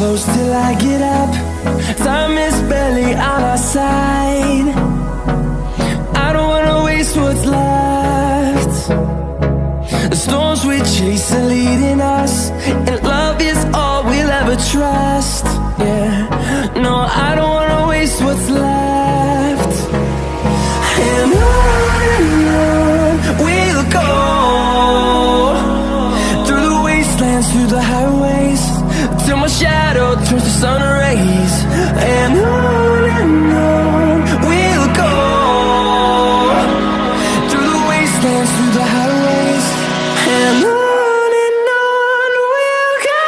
close till I get up. Time is barely on our side. I don't wanna waste what's left. The storms we chase are leading us, and love is all we'll ever trust. Yeah, no, I don't wanna waste what's left. And on we'll go, through the wastelands, through the highways, till my shadow turns to sun rays. And on we'll go, through the wastelands, through the highways, and on we'll go.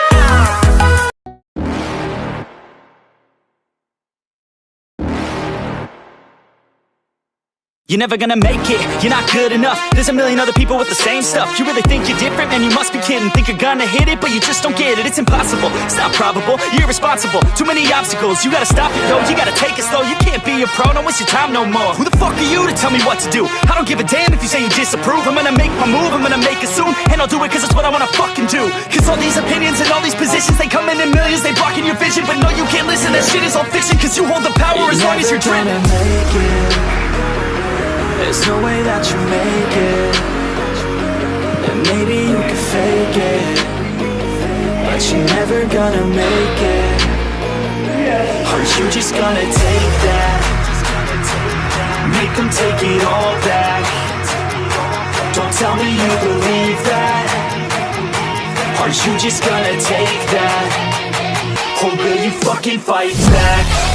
You're never gonna make it, you're not good enough. There's a million other people with the same stuff. You really think you're different? Man, you must be kidding. Think you're gonna hit it, but you just don't get it. It's impossible, it's not probable, you're irresponsible. Too many obstacles, you gotta stop it, yo. You gotta take it slow, you can't be a pro. Don't waste your time no more. Who the fuck are you to tell me what to do? I don't give a damn if you say you disapprove. I'm gonna make my move, I'm gonna make it soon. And I'll do it cause it's what I wanna fucking do. Cause all these opinions and all these positions, they come in millions, they blocking your vision. But no, you can't listen, that shit is all fiction. Cause you hold the power as long as you're driven. There's no way that you make it, and maybe you can fake it, but you're never gonna make it. Are you just gonna take that? Make them take it all back. Don't tell me you believe that. Are you just gonna take that? Or will you fucking fight back?